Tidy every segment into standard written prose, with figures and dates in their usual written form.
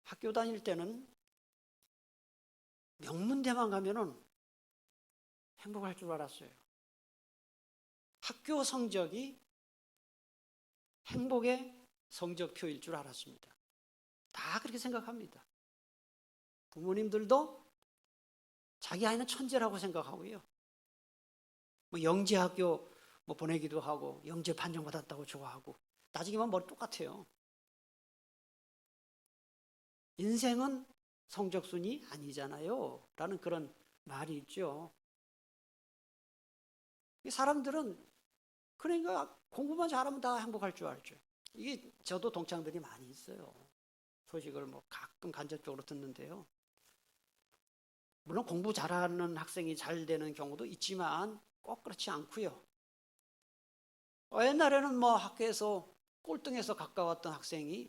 학교 다닐 때는 명문대만 가면은 행복할 줄 알았어요. 학교 성적이 행복의 성적표일 줄 알았습니다. 다 그렇게 생각합니다. 부모님들도 자기 아이는 천재라고 생각하고요. 뭐 영재학교 보내기도 하고 영재 판정받았다고 좋아하고 따지기만 머리 똑같아요. 인생은 성적순이 아니잖아요 라는 그런 말이 있죠. 사람들은 그러니까 공부만 잘하면 다 행복할 줄 알죠. 이게 저도 동창들이 많이 있어요. 소식을 가끔 간접적으로 듣는데요. 물론 공부 잘하는 학생이 잘 되는 경우도 있지만 꼭 그렇지 않고요. 옛날에는 학교에서 꼴등에서 가까웠던 학생이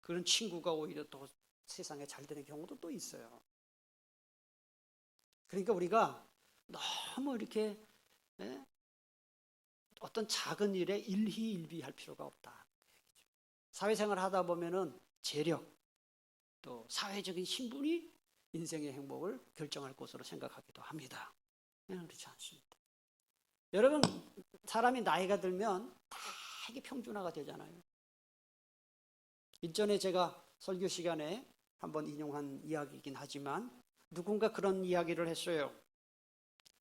그런 친구가 오히려 또 세상에 잘 되는 경우도 또 있어요. 그러니까 우리가 너무 이렇게 어떤 작은 일에 일희일비할 필요가 없다. 사회생활 하다 보면은 재력 또 사회적인 신분이 인생의 행복을 결정할 것으로 생각하기도 합니다. 그렇지 않습니다. 여러분, 사람이 나이가 들면 되게 평준화가 되잖아요. 일전에 제가 설교 시간에 한번 인용한 이야기이긴 하지만 누군가 그런 이야기를 했어요.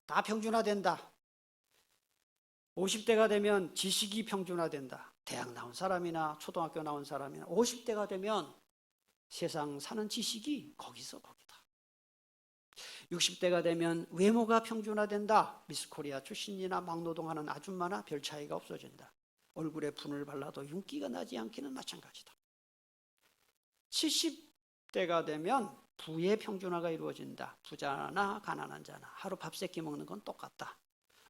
다 평준화된다. 50대가 되면 지식이 평준화된다. 대학 나온 사람이나 초등학교 나온 사람이나 50대가 되면 세상 사는 지식이 거기다. 60대가 되면 외모가 평준화된다. 미스코리아 출신이나 막노동하는 아줌마나 별 차이가 없어진다. 얼굴에 분을 발라도 윤기가 나지 않기는 마찬가지다. 70대가 되면 부의 평준화가 이루어진다. 부자나 가난한 자나 하루 밥 세끼 먹는 건 똑같다.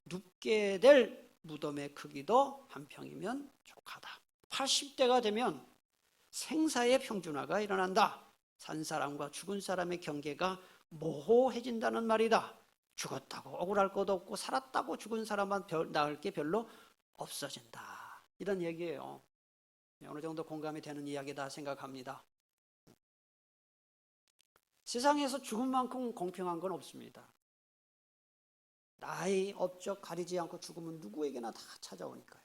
눕게 될 무덤의 크기도 한 평이면 족하다. 80대가 되면 생사의 평준화가 일어난다. 산 사람과 죽은 사람의 경계가 모호해진다는 말이다. 죽었다고 억울할 것도 없고 살았다고 죽은 사람만 나을 게 별로 없어진다. 이런 얘기예요. 어느 정도 공감이 되는 이야기다 생각합니다. 세상에서 죽음만큼 공평한 건 없습니다. 나이, 업적 가리지 않고 죽으면 누구에게나 다 찾아오니까요.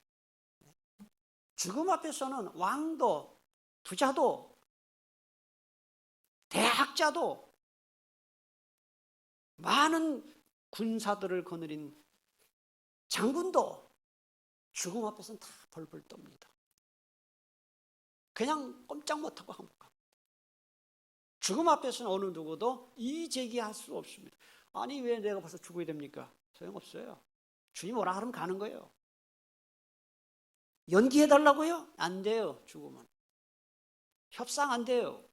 죽음 앞에서는 왕도, 부자도, 대학자도, 많은 군사들을 거느린 장군도 죽음 앞에서는 다 벌벌 떱니다. 그냥 꼼짝 못하고 항복합니다. 죽음 앞에서는 어느 누구도 이의제기할 수 없습니다. 아니 왜 내가 벌써 죽어야 됩니까? 소용없어요. 주님 오라 하면 가는 거예요. 연기해달라고요? 안 돼요. 죽으면 협상 안 돼요.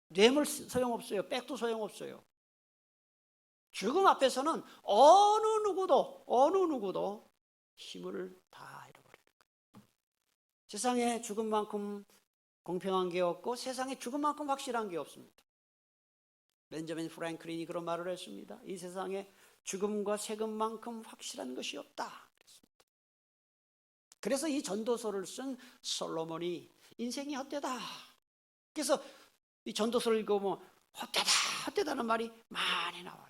뇌물 소용없어요. 백도 소용없어요. 죽음 앞에서는 어느 누구도 힘을 다 잃어버리는 거예요. 세상에 죽음만큼 공평한 게 없고 세상에 죽음만큼 확실한 게 없습니다. 벤저민 프랭클린이 그런 말을 했습니다. 이 세상에 죽음과 세금만큼 확실한 것이 없다. 그래서 이 전도서를 쓴 솔로몬이 인생이 헛되다. 그래서 이 전도서를 읽으면 헛되다는 말이 많이 나와요.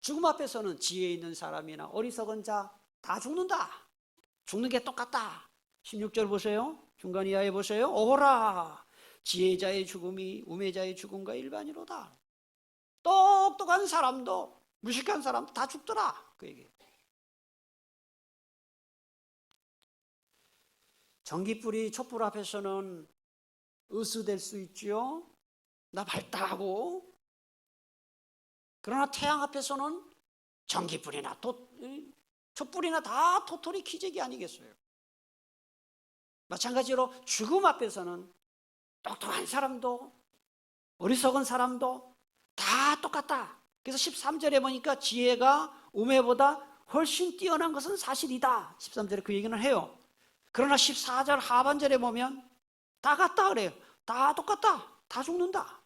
죽음 앞에서는 지혜 있는 사람이나 어리석은 자 다 죽는다. 죽는 게 똑같다. 16절 보세요. 중간 이하에 보세요. 오라 지혜자의 죽음이 우매자의 죽음과 일반이로다. 똑똑한 사람도 무식한 사람도 다 죽더라. 그 얘기예요. 전기불이 촛불 앞에서는 으스댈 수 있죠. 나 밝다고. 그러나 태양 앞에서는 전기불이나 촛불이나 다 토토리 기적이 아니겠어요. 마찬가지로 죽음 앞에서는 똑똑한 사람도 어리석은 사람도 다 똑같다. 그래서 13절에 보니까 지혜가 우매보다 훨씬 뛰어난 것은 사실이다. 13절에 그 얘기는 해요. 그러나 14절 하반절에 보면 다 같다 그래요. 다 똑같다. 다 죽는다.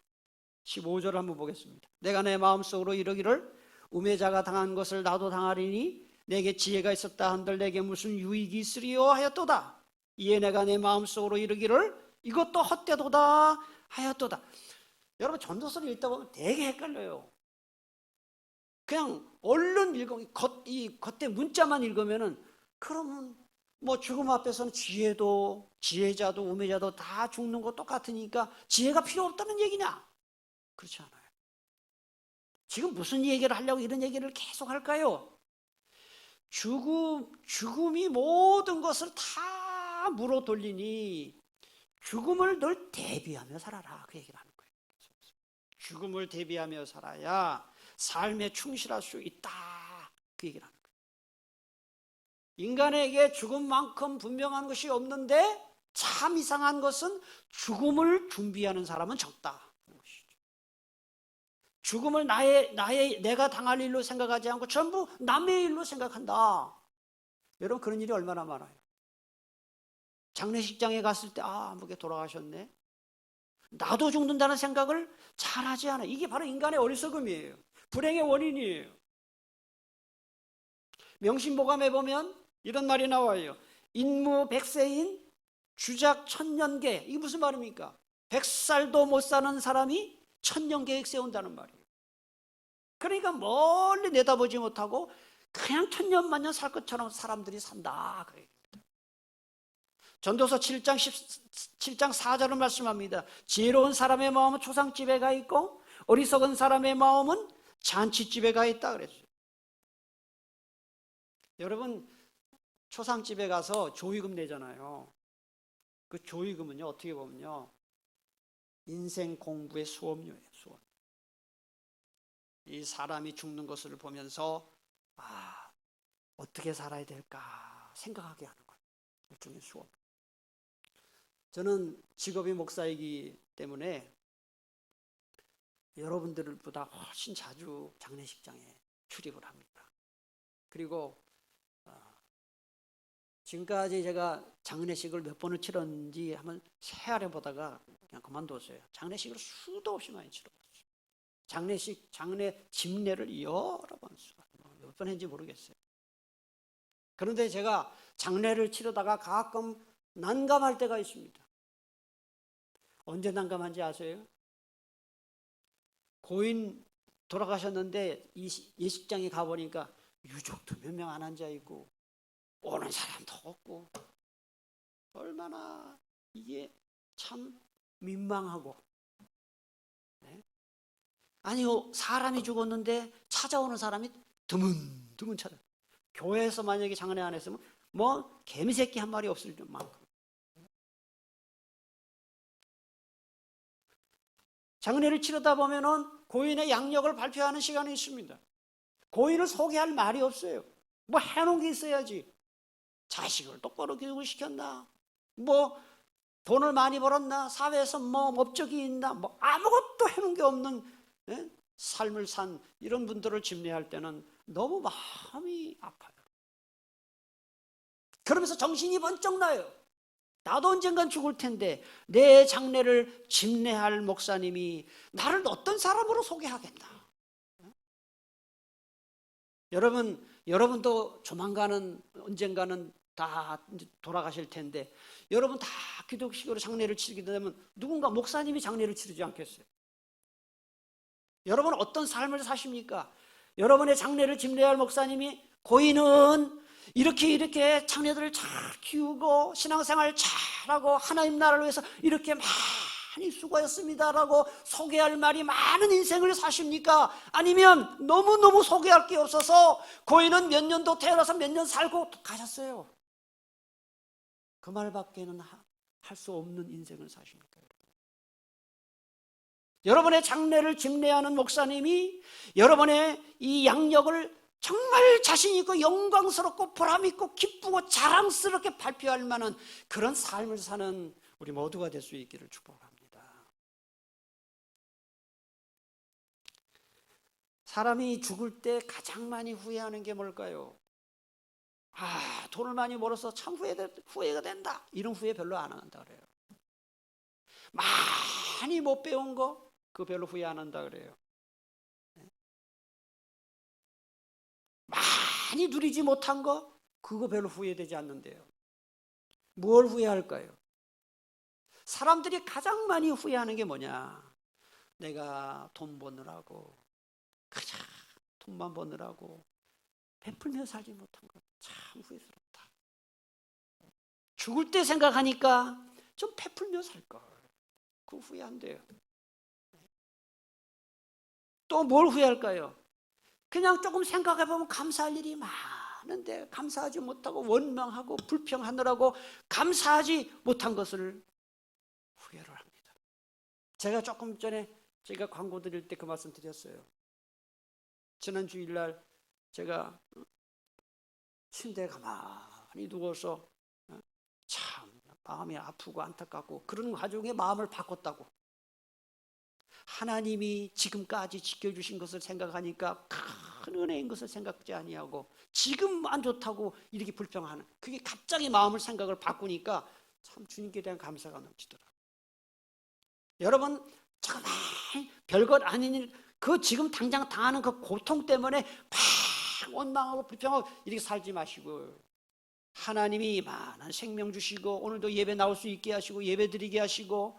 15절 한번 보겠습니다. 내가 내 마음속으로 이르기를 우매자가 당한 것을 나도 당하리니 내게 지혜가 있었다 한들 내게 무슨 유익이 있으리요 하였도다. 이에 내가 내 마음속으로 이르기를 이것도 헛되도다 하였도다. 여러분 전도서를 읽다 보면 되게 헷갈려요. 그냥 얼른 이 겉에 문자만 읽으면은 그러면 뭐 죽음 앞에서는 지혜자도 우매자도 다 죽는 거 똑같으니까 지혜가 필요 없다는 얘기냐? 그렇지 않아요. 지금 무슨 얘기를 하려고 이런 얘기를 계속 할까요? 죽음이 모든 것을 다 물어 돌리니 죽음을 늘 대비하며 살아라. 그 얘기를 하는 거예요. 죽음을 대비하며 살아야 삶에 충실할 수 있다. 그 얘기를 하는 거예요. 인간에게 죽음만큼 분명한 것이 없는데 참 이상한 것은 죽음을 준비하는 사람은 적다. 죽음을 내가 당할 일로 생각하지 않고 전부 남의 일로 생각한다. 여러분 그런 일이 얼마나 많아요. 장례식장에 갔을 때 아무게 돌아가셨네. 나도 죽는다는 생각을 잘 하지 않아요. 이게 바로 인간의 어리석음이에요. 불행의 원인이에요. 명심보감에 보면 이런 말이 나와요. 인무 100세인 주작 천년계. 이게 무슨 말입니까? 100살도 못 사는 사람이 천년계획 세운다는 말이에요. 그러니까 멀리 내다보지 못하고 그냥 천년만년 살 것처럼 사람들이 산다. 그 얘기입니다. 전도서 7장 4절을 말씀합니다. 지혜로운 사람의 마음은 초상집에 가 있고 어리석은 사람의 마음은 잔치집에 가 있다 그랬어요. 여러분 초상집에 가서 조의금 내잖아요. 그 조의금은요 어떻게 보면요 인생 공부의 수업료예요. 수업. 이 사람이 죽는 것을 보면서 어떻게 살아야 될까 생각하게 하는 거예요. 일종의 수업. 저는 직업이 목사이기 때문에 여러분들보다 훨씬 자주 장례식장에 출입을 합니다. 그리고 지금까지 제가 장례식을 몇 번을 치렀는지 한번 세알해 보다가 그냥 그만뒀어요. 장례식을 수도 없이 많이 치러봤어요. 장례 집례를 여러 번 몇 번 했는지 모르겠어요. 그런데 제가 장례를 치르다가 가끔 난감할 때가 있습니다. 언제 난감한지 아세요? 고인 돌아가셨는데 이 예식장에 가보니까 유족도 몇 명 안 앉아있고 오는 사람도 없고 얼마나 이게 참 민망하고. 네? 아니요 사람이 죽었는데 찾아오는 사람이 드문드문 찾아. 교회에서 만약에 장례 안 했으면 뭐 개미새끼 한 마리 없을 만큼. 장례를 치르다 보면은 고인의 양력을 발표하는 시간이 있습니다. 고인을 소개할 말이 없어요. 뭐 해놓은 게 있어야지. 자식을 똑바로 교육을 시켰나? 뭐 돈을 많이 벌었나? 사회에서 뭐 업적이 있나? 뭐 아무것도 해놓은 게 없는 삶을 산 이런 분들을 집례할 때는 너무 마음이 아파요. 그러면서 정신이 번쩍 나요. 나도 언젠간 죽을 텐데 내 장례를 집례할 목사님이 나를 어떤 사람으로 소개하겠나? 여러분도 조만간은 언젠가는 다 돌아가실 텐데 여러분 다 기독식으로 장례를 치르게 되면 누군가 목사님이 장례를 치르지 않겠어요? 여러분 어떤 삶을 사십니까? 여러분의 장례를 집례할 목사님이 고인은 이렇게 장례들을 잘 키우고 신앙생활 잘하고 하나님 나라를 위해서 이렇게 많이 수고했습니다라고 소개할 말이 많은 인생을 사십니까? 아니면 너무너무 소개할 게 없어서 고인은 몇 년도 태어나서 몇 년 살고 가셨어요. 그 말밖에는 할 수 없는 인생을 사십니까? 여러분의 장례를 집례하는 목사님이 여러분의 이 양력을 정말 자신 있고 영광스럽고 보람 있고 기쁘고 자랑스럽게 발표할 만한 그런 삶을 사는 우리 모두가 될 수 있기를 축복합니다. 사람이 죽을 때 가장 많이 후회하는 게 뭘까요? 돈을 많이 벌어서 참 후회가 된다. 이런 후회 별로 안 한다 그래요. 많이 못 배운 거 그거 별로 후회 안 한다 그래요. 많이 누리지 못한 거 그거 별로 후회되지 않는데요. 뭘 후회할까요? 사람들이 가장 많이 후회하는 게 뭐냐? 내가 돈 버느라고, 그냥 돈만 버느라고 베풀며 살지 못한 것 참 후회스럽다. 죽을 때 생각하니까 좀 베풀며 살걸. 그 후회한대요. 또 뭘 후회할까요? 그냥 조금 생각해보면 감사할 일이 많은데 감사하지 못하고 원망하고 불평하느라고 감사하지 못한 것을 후회를 합니다. 제가 조금 전에 제가 광고 드릴 때 그 말씀 드렸어요. 지난 주일날 제가 침대에 가만히 누워서 참 마음이 아프고 안타깝고 그런 와중에 마음을 바꿨다고. 하나님이 지금까지 지켜주신 것을 생각하니까 큰 은혜인 것을 생각지 아니하고 지금 안 좋다고 이렇게 불평하는, 그게 갑자기 마음을 생각을 바꾸니까 참 주님께 대한 감사가 넘치더라고요. 여러분 정말 별것 아닌 일, 그 지금 당장 당하는 그 고통 때문에 막 원망하고 불평하고 이렇게 살지 마시고, 하나님이 많은 생명 주시고 오늘도 예배 나올 수 있게 하시고 예배 드리게 하시고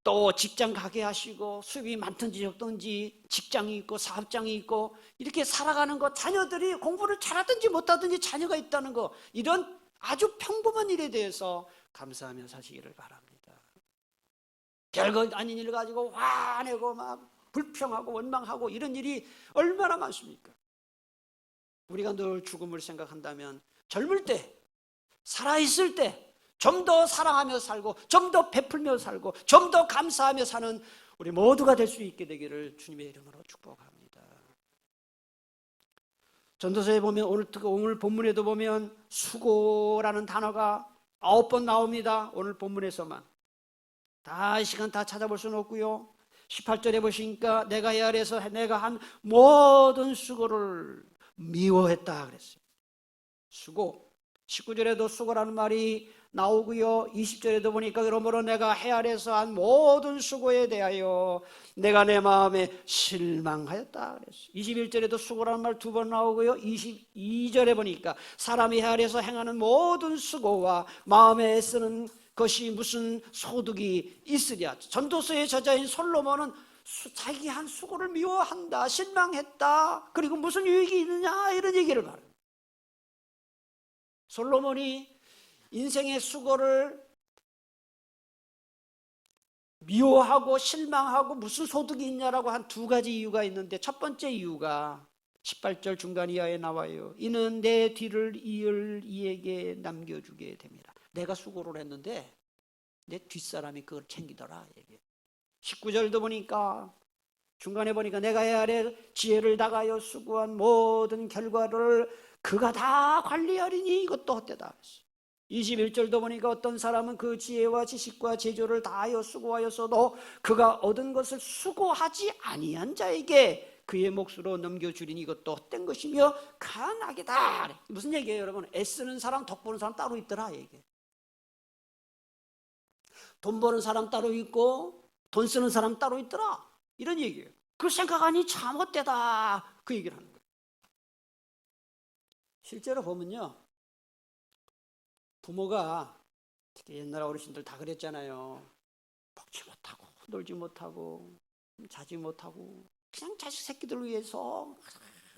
또 직장 가게 하시고 수입이 많든지 적든지 직장이 있고 사업장이 있고 이렇게 살아가는 거, 자녀들이 공부를 잘하든지 못하든지 자녀가 있다는 거, 이런 아주 평범한 일에 대해서 감사하며 사시기를 바랍니다. 별것 아닌 일 가지고 화내고 막 불평하고 원망하고 이런 일이 얼마나 많습니까? 우리가 늘 죽음을 생각한다면 젊을 때, 살아있을 때 좀 더 사랑하며 살고 좀 더 베풀며 살고 좀 더 감사하며 사는 우리 모두가 될 수 있게 되기를 주님의 이름으로 축복합니다. 전도서에 보면 오늘 본문에도 보면 수고라는 단어가 9번 나옵니다. 오늘 본문에서만. 다 시간 다 찾아볼 수는 없고요. 18절에 보시니까 내가 이 아래에서 내가 한 모든 수고를 미워했다 그랬어요. 수고. 19절에도 수고라는 말이 나오고요. 20절에도 보니까 그러므로 내가 해 아래에서 한 모든 수고에 대하여 내가 내 마음에 실망하였다 그랬어요. 21절에도 수고라는 말 2번 나오고요. 22절에 보니까 사람이 해 아래에서 행하는 모든 수고와 마음에 애쓰는 것이 무슨 소득이 있으랴. 전도서의 저자인 솔로몬은 자기 한 수고를 미워한다, 실망했다, 그리고 무슨 유익이 있느냐 이런 얘기를 말해요. 솔로몬이 인생의 수고를 미워하고 실망하고 무슨 소득이 있냐라고 한 2가지 이유가 있는데, 첫 번째 이유가 18절 중간 이하에 나와요. 이는 내 뒤를 이을 이에게 남겨주게 됩니다. 내가 수고를 했는데 내 뒷사람이 그걸 챙기더라. 19절도 보니까 중간에 보니까 내가 해 아래 지혜를 다하여 수고한 모든 결과를 그가 다 관리하리니 이것도 헛되다. 21절도 보니까 어떤 사람은 그 지혜와 지식과 제조를 다하여 수고하였어도 그가 얻은 것을 수고하지 아니한 자에게 그의 몫으로 넘겨주리니 이것도 헛된 것이며 간악이다. 무슨 얘기예요 여러분? 애쓰는 사람, 덕 보는 사람 따로 있더라. 얘기. 돈 버는 사람 따로 있고 돈 쓰는 사람 따로 있더라, 이런 얘기예요. 그 생각하니 참 헛되다, 그 얘기를 하는 거예요. 실제로 보면요, 부모가 특히 옛날 어르신들 다 그랬잖아요. 먹지 못하고 놀지 못하고 자지 못하고 그냥 자식 새끼들 위해서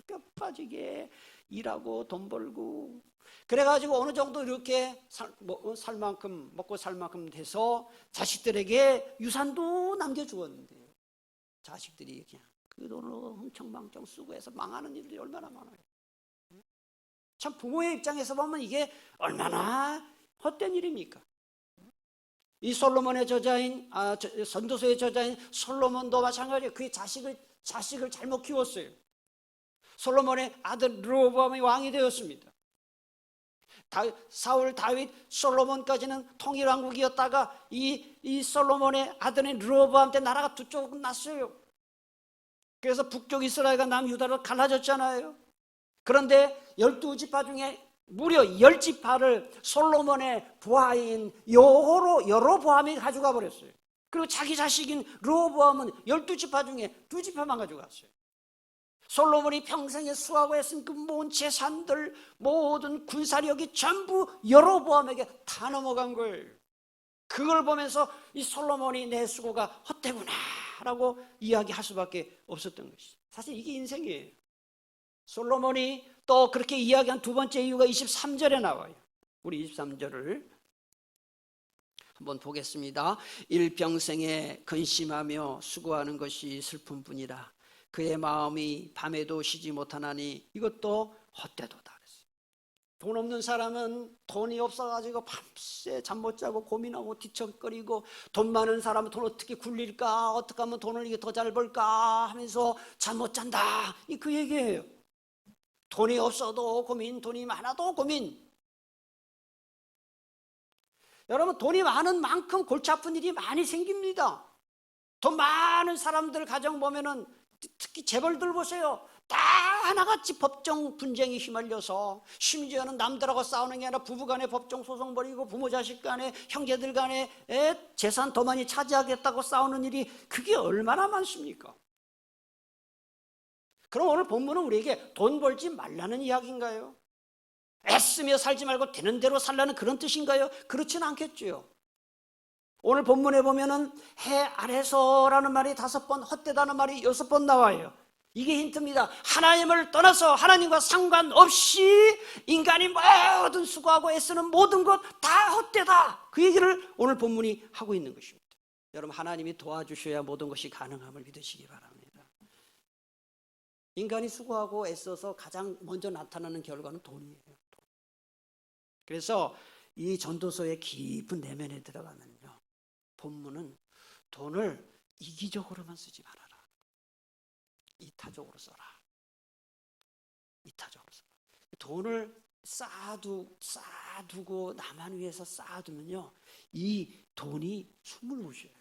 뼈 빠지게 일하고 돈 벌고, 그래가지고 어느 정도 이렇게 살 만큼 먹고 살 만큼 돼서 자식들에게 유산도 남겨주었는데 자식들이 그냥 그 돈을 흥청망청 쓰고 해서 망하는 일들이 얼마나 많아요. 참 부모의 입장에서 보면 이게 얼마나 헛된 일입니까? 이 솔로몬의 저자인 전도서의 저자인 솔로몬도 마찬가지예요. 그의 자식을 잘못 키웠어요. 솔로몬의 아들 르호보암이 왕이 되었습니다. 사울, 다윗, 솔로몬까지는 통일왕국이었다가 이 솔로몬의 아들인 르호보암 때 나라가 두 쪽 났어요. 그래서 북쪽 이스라엘과 남유다로 갈라졌잖아요. 그런데 12지파 중에 무려 10지파를 솔로몬의 부하인 여로보암이 가져가 버렸어요. 그리고 자기 자식인 르호보암은 12지파 중에 2지파만 가져갔어요. 솔로몬이 평생에 수하고 했은 그 모든 재산들, 모든 군사력이 전부 여로보암에게 다 넘어간 거예요. 그걸 보면서 이 솔로몬이 내 수고가 헛되구나라고 이야기할 수밖에 없었던 것이죠. 사실 이게 인생이에요. 솔로몬이 또 그렇게 이야기한 두 번째 이유가 23절에 나와요. 우리 23절을 한번 보겠습니다. 일평생에 근심하며 수고하는 것이 슬픔뿐이라. 그의 마음이 밤에도 쉬지 못하나니 이것도 헛되도다. 돈 없는 사람은 돈이 없어가지고 밤새 잠 못 자고 고민하고 뒤척거리고, 돈 많은 사람은 돈 어떻게 굴릴까, 어떻게 하면 돈을 이게 더 잘 벌까 하면서 잠 못 잔다. 그 얘기예요. 돈이 없어도 고민, 돈이 많아도 고민. 여러분, 돈이 많은 만큼 골치 아픈 일이 많이 생깁니다. 돈 많은 사람들 가정 보면은, 특히 재벌들 보세요. 다 하나같이 법정 분쟁이 휘말려서, 심지어는 남들하고 싸우는 게 아니라 부부간에 법정 소송 벌이고 부모 자식 간에 형제들 간에 재산 더 많이 차지하겠다고 싸우는 일이 그게 얼마나 많습니까? 그럼 오늘 본문은 우리에게 돈 벌지 말라는 이야기인가요? 애쓰며 살지 말고 되는 대로 살라는 그런 뜻인가요? 그렇지는 않겠죠. 오늘 본문에 보면은 해 아래서라는 말이 5번, 헛되다는 말이 6번 나와요. 이게 힌트입니다. 하나님을 떠나서 하나님과 상관없이 인간이 모든 수고하고 애쓰는 모든 것 다 헛되다. 그 얘기를 오늘 본문이 하고 있는 것입니다. 여러분, 하나님이 도와주셔야 모든 것이 가능함을 믿으시기 바랍니다. 인간이 수고하고 애써서 가장 먼저 나타나는 결과는 돈이에요. 그래서 이 전도서의 깊은 내면에 들어가면요, 본문은 돈을 이기적으로만 쓰지 말아라. 이타적으로 써라. 이타적으로 써라. 돈을 쌓아두고 나만 위해서 쌓아두면요, 이 돈이 숨을 못 쉬어요.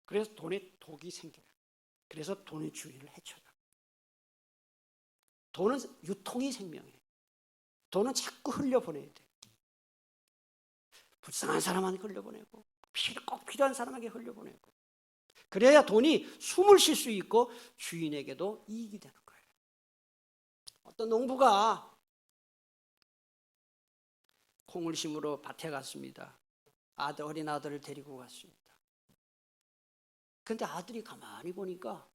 그래서 돈에 독이 생겨요. 그래서 돈의 주인을 해쳐요. 돈은 유통이 생명이에요. 돈은 자꾸 흘려보내야 돼요. 불쌍한 사람한테 흘려보내고, 꼭 필요한 사람에게 흘려보내고, 그래야 돈이 숨을 쉴 수 있고 주인에게도 이익이 되는 거예요. 어떤 농부가 콩을 심으러 밭에 갔습니다. 어린 아들을 데리고 갔습니다. 그런데 아들이 가만히 보니까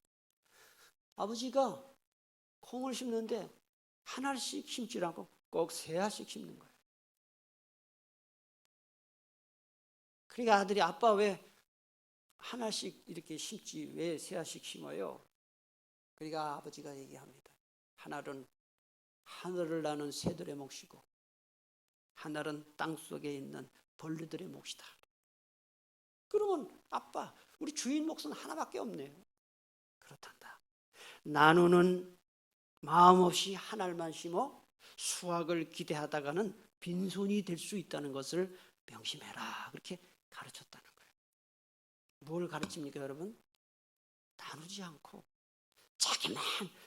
아버지가 콩을 심는데 하나씩 심지 않고 꼭 3알씩 심는 거예요. 그러니까 아들이, 아빠 왜 하나씩 이렇게 심지 왜 3알씩 심어요? 그러니까 아버지가 얘기합니다. 하나는 하늘을 나는 새들의 몫이고, 하나는 땅속에 있는 벌레들의 몫이다. 그러면 아빠, 우리 주인 몫은 하나밖에 없네요. 그렇단다. 나누는 마음 없이 하나만 심어 수확을 기대하다가는 빈손이 될 수 있다는 것을 명심해라. 그렇게 가르쳤다는 거예요. 뭘 가르칩니까, 여러분? 나누지 않고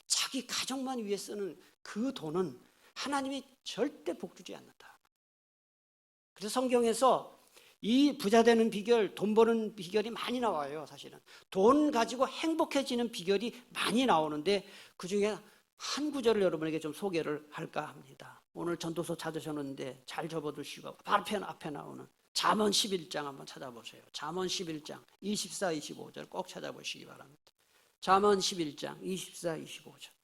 자기 가족만 위해 쓰는 그 돈은 하나님이 절대 복 주지 않는다. 그래서 성경에서 이 부자 되는 비결, 돈 버는 비결이 많이 나와요. 사실은 돈 가지고 행복해지는 비결이 많이 나오는데, 그 중에 한 구절을 여러분에게 좀 소개를 할까 합니다. 오늘 전도서 찾으셨는데 잘 접어두시고 바로 앞에 나오는 잠언 11장 한번 찾아보세요. 잠언 11장 24, 25절 꼭 찾아보시기 바랍니다. 잠언 11장 24, 25절.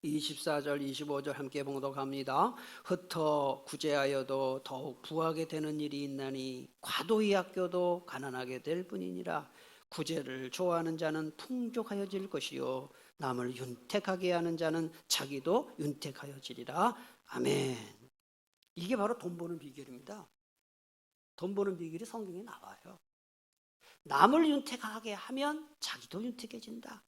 (24절) 25절 함께 봉독합니다. 흩어 구제하여도 더욱 부하게 되는 일이 있나니 과도히 아껴도 가난하게 될 뿐이니라. 구제를 좋아하는 자는 풍족하여질 것이요 남을 윤택하게 하는 자는 자기도 윤택하여지리라. 아멘. 이게 바로 돈 버는 비결입니다. 돈 버는 비결이 성경에 나와요. 남을 윤택하게 하면 자기도 윤택해진다.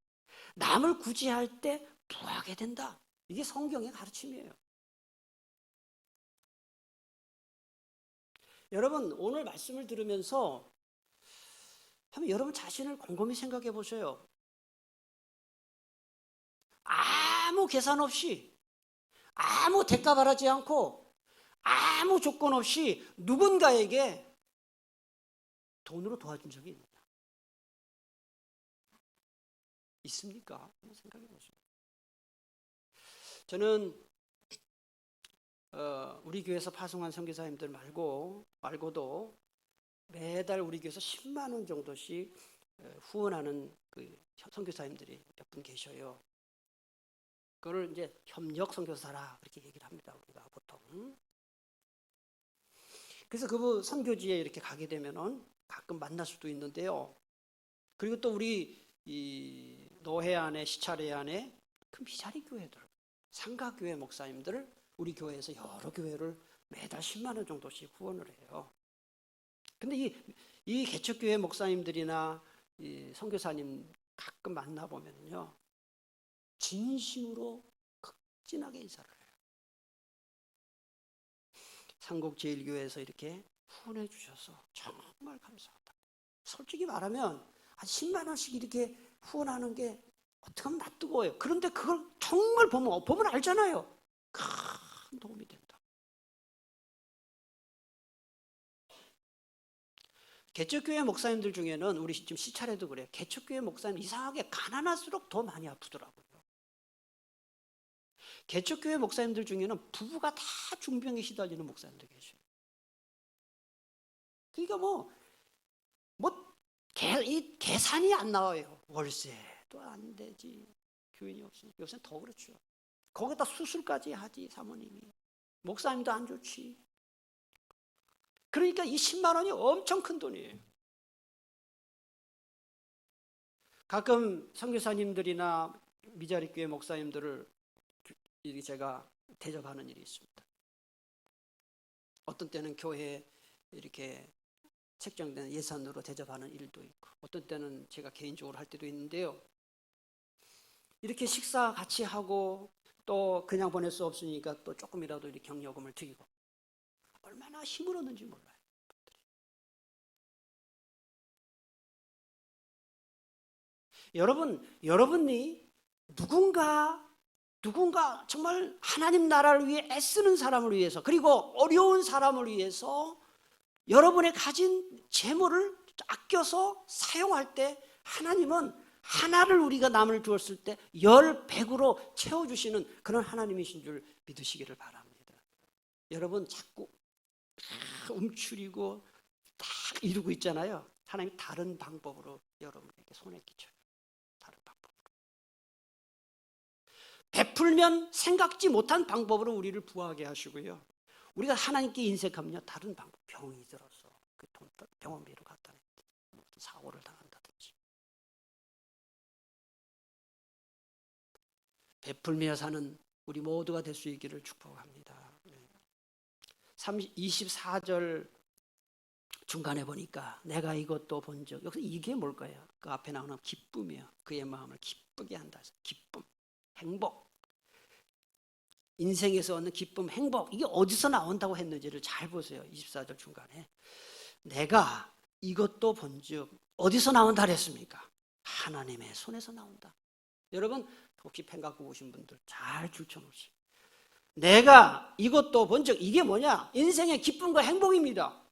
남을 구제할 때 부하게 된다. 이게 성경의 가르침이에요. 여러분, 오늘 말씀을 들으면서 한번 여러분 자신을 곰곰이 생각해 보세요. 아무 계산 없이, 아무 대가 바라지 않고, 아무 조건 없이 누군가에게 돈으로 도와준 적이 있느냐? 있습니까? 한번 생각해 보세요. 저는 우리 교회에서 파송한 선교사님들 말고도 매달 우리 교회에서 10만 원 정도씩 후원하는 그 선교사님들이 몇 분 계셔요. 그걸 이제 협력 선교사라 그렇게 얘기를 합니다. 우리가 보통. 그래서 그분 선교지에 이렇게 가게 되면은 가끔 만날 수도 있는데요. 그리고 또 우리 이 노회 안에 시찰회 안에 그 미자리 교회들, 상가교회 목사님들 우리 교회에서 여러 교회를 매달 10만 원 정도씩 후원을 해요. 근데 이 개척교회 목사님들이나 이 선교사님 가끔 만나보면요, 진심으로 극진하게 인사를 해요. 삼국제일교회에서 이렇게 후원해 주셔서 정말 감사하다. 솔직히 말하면 한 10만 원씩 이렇게 후원하는 게 어떻게 하면 낯뜨거워요. 그런데 그걸 정말 보면 알잖아요. 큰 도움이 된다. 개척교회 목사님들 중에는 우리 지금 시찰에도 그래요. 개척교회 목사님 이상하게 가난할수록 더 많이 아프더라고요. 개척교회 목사님들 중에는 부부가 다 중병에 시달리는 목사님들 계셔요. 그러니까 이 계산이 안 나와요. 월세도 안 되지. 교인이 없으니까. 요새는 더 그렇죠. 거기다 수술까지 하지, 사모님이. 목사님도 안 좋지. 그러니까 이 10만 원이 엄청 큰 돈이에요. 가끔 선교사님들이나 미자리 교회 목사님들을 제가 대접하는 일이 있습니다. 어떤 때는 교회에 이렇게 책정된 예산으로 대접하는 일도 있고, 어떤 때는 제가 개인적으로 할 때도 있는데요. 이렇게 식사 같이 하고 또 그냥 보낼 수 없으니까 또 조금이라도 이렇게 격려금을 드리고, 얼마나 힘을 얻는지 몰라요. 여러분이 누군가 정말 하나님 나라를 위해 애쓰는 사람을 위해서, 그리고 어려운 사람을 위해서 여러분의 가진 재물을 아껴서 사용할 때 하나님은 하나를 우리가 남을 주었을 때 10배로 채워주시는 그런 하나님이신 줄 믿으시기를 바랍니다. 여러분 자꾸 움츠리고 딱 이루고 있잖아요. 하나님 다른 방법으로 여러분에게 손에 끼쳐요. 다른 방법으로. 베풀면 생각지 못한 방법으로 우리를 부하게 하시고요. 우리가 하나님께 인색하면요, 다른 방법, 병이 들어서 그 돈 병원비로 갖다 냈든지 무슨 사고를 당한다든지. 베풀며 사는 우리 모두가 될 수 있기를 축복합니다. 24절 중간에 보니까 내가 이것도 본 적, 여기서 이게 뭘까요? 그 앞에 나오는 기쁨이요. 그의 마음을 기쁘게 한다. 기쁨, 행복. 인생에서 얻는 기쁨, 행복, 이게 어디서 나온다고 했는지를 잘 보세요. 24절 중간에 내가 이것도 본즉 어디서 나온다 그랬습니까? 하나님의 손에서 나온다. 여러분 혹시 펜 갖고 오신 분들 잘 줄쳐놓으세요. 내가 이것도 본즉, 이게 뭐냐? 인생의 기쁨과 행복입니다.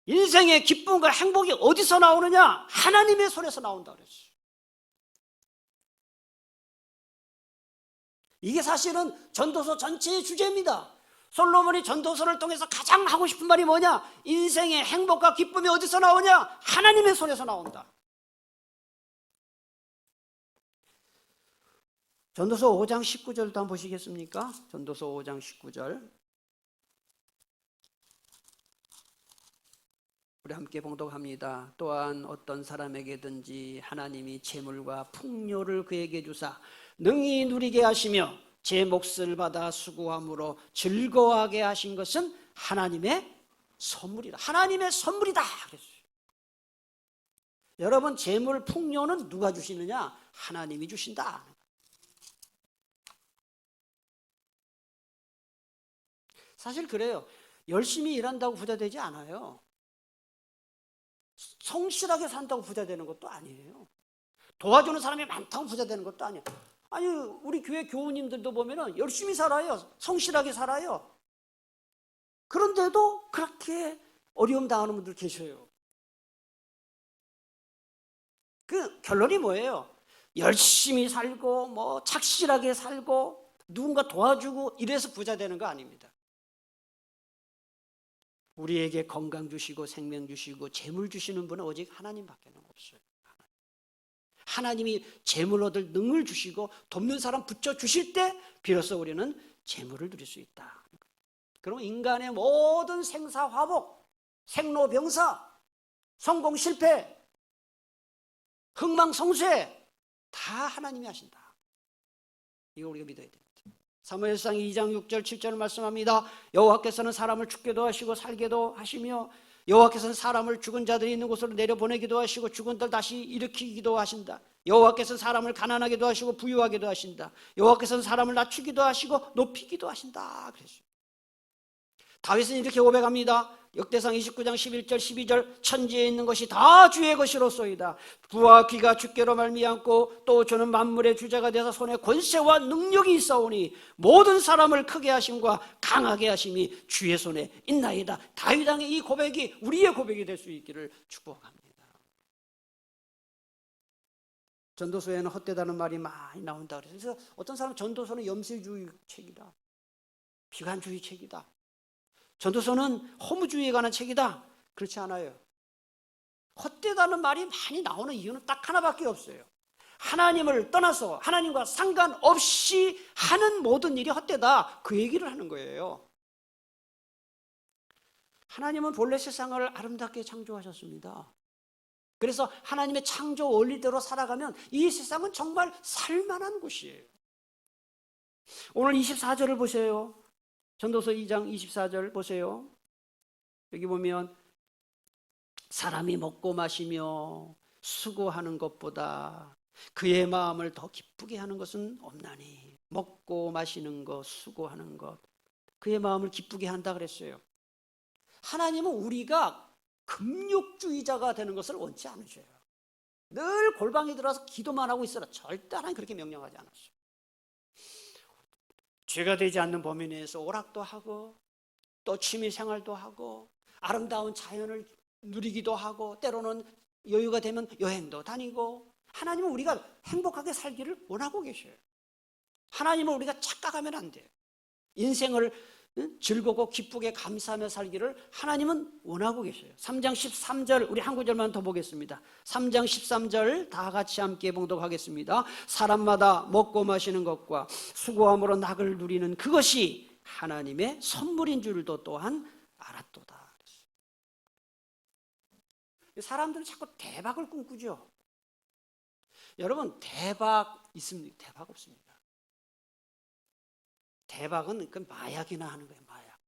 인생의 기쁨과 행복이 어디서 나오느냐? 하나님의 손에서 나온다 그랬어요. 이게 사실은 전도서 전체의 주제입니다. 솔로몬이 전도서를 통해서 가장 하고 싶은 말이 뭐냐? 인생의 행복과 기쁨이 어디서 나오냐? 하나님의 손에서 나온다. 전도서 5장 19절도 한번 보시겠습니까? 전도서 5장 19절. 우리 함께 봉독합니다. 또한 어떤 사람에게든지 하나님이 재물과 풍요를 그에게 주사 능히 누리게 하시며 제 몫을 받아 수고함으로 즐거워하게 하신 것은 하나님의 선물이다. 하나님의 선물이다 그랬어요. 여러분, 재물 풍요는 누가 주시느냐? 하나님이 주신다. 사실 그래요. 열심히 일한다고 부자 되지 않아요. 성실하게 산다고 부자 되는 것도 아니에요. 도와주는 사람이 많다고 부자 되는 것도 아니에요. 아니, 우리 교회 교우님들도 보면은 열심히 살아요. 성실하게 살아요. 그런데도 그렇게 어려움 당하는 분들 계셔요. 그 결론이 뭐예요? 열심히 살고 뭐 착실하게 살고 누군가 도와주고 이래서 부자 되는 거 아닙니다. 우리에게 건강 주시고 생명 주시고 재물 주시는 분은 오직 하나님밖에 없어요. 하나님이 재물 얻을 능을 주시고 돕는 사람 붙여 주실 때 비로소 우리는 재물을 누릴 수 있다. 그럼 인간의 모든 생사화복, 생로병사, 성공 실패, 흥망성쇠 다 하나님이 하신다. 이거 우리가 믿어야 됩니다. 사무엘상 2장 6절 7절을 말씀합니다. 여호와께서는 사람을 죽게도 하시고 살게도 하시며 여호와께서는 사람을 죽은 자들이 있는 곳으로 내려보내기도 하시고 죽은 들 다시 일으키기도 하신다. 여호와께서는 사람을 가난하게도 하시고 부유하게도 하신다. 여호와께서는 사람을 낮추기도 하시고 높이기도 하신다. 그랬어요. 다윗은 이렇게 고백합니다. 역대상 29장 11절 12절 천지에 있는 것이 다 주의 것이로소이다. 부와 귀가 주께로 말미암고 또 주는 만물의 주자가 되어서 손에 권세와 능력이 있사오니 모든 사람을 크게 하심과 강하게 하심이 주의 손에 있나이다. 다윗 왕의 이 고백이 우리의 고백이 될 수 있기를 축복합니다. 전도서에는 헛되다는 말이 많이 나온다 그래서 어떤 사람은 전도서는 염세주의 책이다, 비관주의 책이다, 전도서는 허무주의에 관한 책이다. 그렇지 않아요. 헛되다는 말이 많이 나오는 이유는 딱 하나밖에 없어요. 하나님을 떠나서 하나님과 상관없이 하는 모든 일이 헛되다. 그 얘기를 하는 거예요. 하나님은 본래 세상을 아름답게 창조하셨습니다. 그래서 하나님의 창조 원리대로 살아가면 이 세상은 정말 살만한 곳이에요. 오늘 24절을 보세요. 전도서 2장 24절 보세요. 여기 보면 사람이 먹고 마시며 수고하는 것보다 그의 마음을 더 기쁘게 하는 것은 없나니. 먹고 마시는 것, 수고하는 것, 그의 마음을 기쁘게 한다 그랬어요. 하나님은 우리가 금욕주의자가 되는 것을 원치 않으셔요. 늘 골방에 들어와서 기도만 하고 있어라. 절대 하나님 그렇게 명령하지 않았어요. 죄가 되지 않는 범위 내에서 오락도 하고 또 취미생활도 하고 아름다운 자연을 누리기도 하고 때로는 여유가 되면 여행도 다니고 하나님은 우리가 행복하게 살기를 원하고 계셔요. 하나님은 우리가 착각하면 안 돼요. 인생을 즐겁고 기쁘게 감사하며 살기를 하나님은 원하고 계셔요. 3장 13절 우리 한 구절만 더 보겠습니다. 3장 13절 다 같이 함께 봉독하겠습니다. 사람마다 먹고 마시는 것과 수고함으로 낙을 누리는 그것이 하나님의 선물인 줄도 또한 알았도다. 사람들은 자꾸 대박을 꿈꾸죠. 여러분 대박 있습니까? 대박 없습니다. 대박은 그 마약이나 하는 거예요. 마약.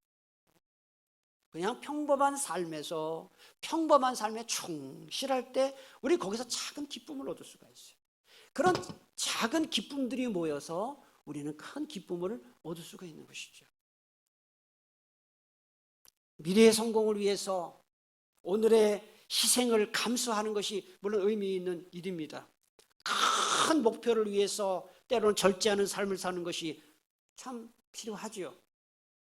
그냥 평범한 삶에서 평범한 삶에 충실할 때 우리 거기서 작은 기쁨을 얻을 수가 있어요. 그런 작은 기쁨들이 모여서 우리는 큰 기쁨을 얻을 수가 있는 것이죠. 미래의 성공을 위해서 오늘의 희생을 감수하는 것이 물론 의미 있는 일입니다. 큰 목표를 위해서 때로는 절제하는 삶을 사는 것이 참 필요하지요.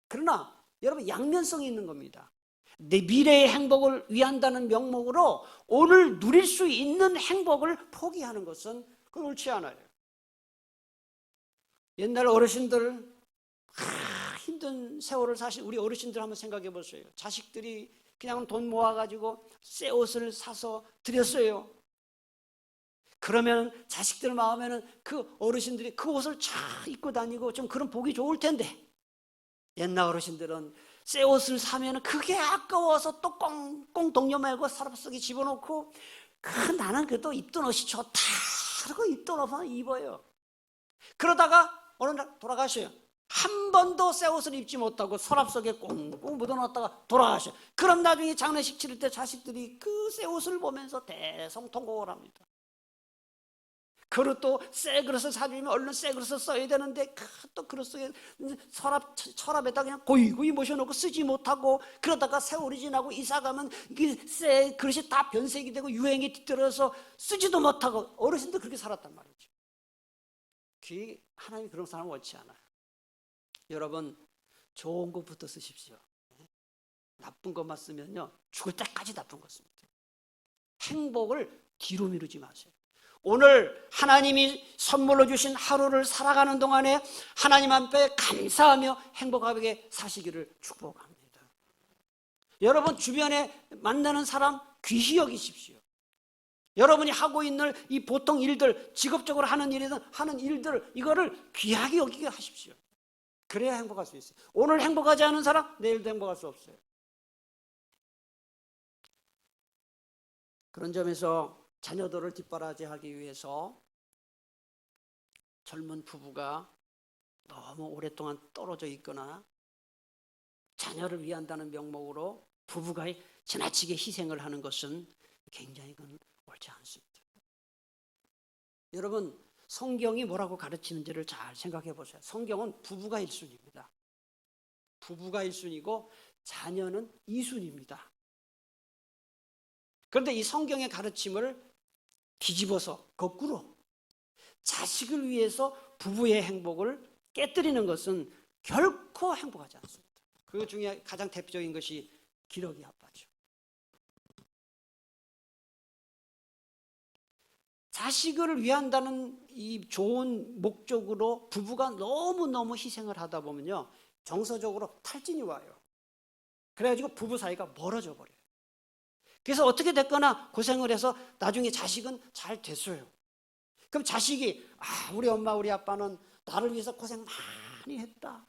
그러나 여러분 양면성이 있는 겁니다. 내 미래의 행복을 위한다는 명목으로 오늘 누릴 수 있는 행복을 포기하는 것은 그건 옳지 않아요. 옛날 어르신들 힘든 세월을 사실 우리 어르신들 한번 생각해 보세요. 자식들이 그냥 돈 모아가지고 새 옷을 사서 드렸어요. 그러면 자식들 마음에는 그 어르신들이 그 옷을 잘 입고 다니고 좀 그런 복이 좋을 텐데 옛날 어르신들은 새 옷을 사면 그게 아까워서 또 꽁꽁 동여 말고 서랍 속에 집어넣고 나는 그래도 입던 옷이 좋다 그러고 입던 옷만 입어요. 그러다가 어느 날 돌아가셔요. 한 번도 새 옷을 입지 못하고 서랍 속에 꽁꽁 묻어놨다가 돌아가셔요. 그럼 나중에 장례식 치를 때 자식들이 그 새 옷을 보면서 대성통곡을 합니다. 그릇도 새 그릇을 사주면 얼른 새 그릇을 써야 되는데 또 그릇 속에 서랍에다 그냥 고이고이 모셔놓고 쓰지 못하고 그러다가 세월이 지나고 이사가면 새 그릇이 다 변색이 되고 유행에 뒤떨어서 쓰지도 못하고 어르신들 그렇게 살았단 말이죠. 하나님이 그런 사람을 원치 않아요. 여러분 좋은 것부터 쓰십시오. 나쁜 것만 쓰면요 죽을 때까지 나쁜 것 씁니다. 행복을 뒤로 미루지 마세요. 오늘 하나님이 선물로 주신 하루를 살아가는 동안에 하나님 앞에 감사하며 행복하게 사시기를 축복합니다. 여러분 주변에 만나는 사람 귀히 여기십시오. 여러분이 하고 있는 이 보통 일들, 직업적으로 하는 일들 이거를 귀하게 여기게 하십시오. 그래야 행복할 수 있어요. 오늘 행복하지 않은 사람 내일도 행복할 수 없어요. 그런 점에서 자녀들을 뒷바라지하기 위해서 젊은 부부가 너무 오랫동안 떨어져 있거나 자녀를 위한다는 명목으로 부부가 지나치게 희생을 하는 것은 굉장히 옳지 않습니다. 여러분 성경이 뭐라고 가르치는지를 잘 생각해 보세요. 성경은 부부가 1순위입니다. 부부가 1순위고 자녀는 2순위입니다. 그런데 이 성경의 가르침을 뒤집어서 거꾸로 자식을 위해서 부부의 행복을 깨뜨리는 것은 결코 행복하지 않습니다. 그 중에 가장 대표적인 것이 기러기 아빠죠. 자식을 위한다는 이 좋은 목적으로 부부가 너무너무 희생을 하다 보면요 정서적으로 탈진이 와요. 그래가지고 부부 사이가 멀어져 버려요. 그래서 어떻게 됐거나 고생을 해서 나중에 자식은 잘 됐어요. 그럼 자식이 우리 엄마 우리 아빠는 나를 위해서 고생 많이 했다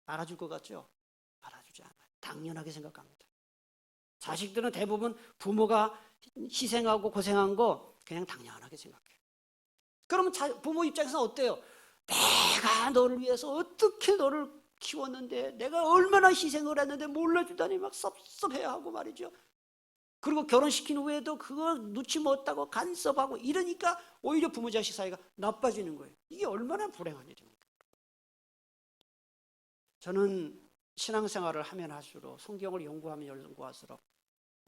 알아줄 것 같죠? 알아주지 않아요. 당연하게 생각합니다. 자식들은 대부분 부모가 희생하고 고생한 거 그냥 당연하게 생각해요. 그러면 부모 입장에서 어때요? 내가 너를 위해서 어떻게 너를 키웠는데 내가 얼마나 희생을 했는데 몰라주다니 막 섭섭해하고 말이죠. 그리고 결혼시킨 후에도 그거 눈치 못 따고 간섭하고 이러니까 오히려 부모 자식 사이가 나빠지는 거예요. 이게 얼마나 불행한 일입니까? 저는 신앙생활을 하면 할수록 성경을 연구하면 연구할수록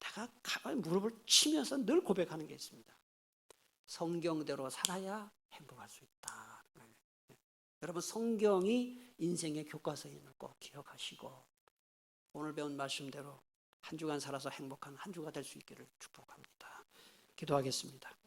내가 가만히 무릎을 치면서 늘 고백하는 게 있습니다. 성경대로 살아야 행복할 수 있다. 여러분 성경이 인생의 교과서임을 꼭 기억하시고 오늘 배운 말씀대로 한 주간 살아서 행복한 한 주가 될 수 있기를 축복합니다. 기도하겠습니다.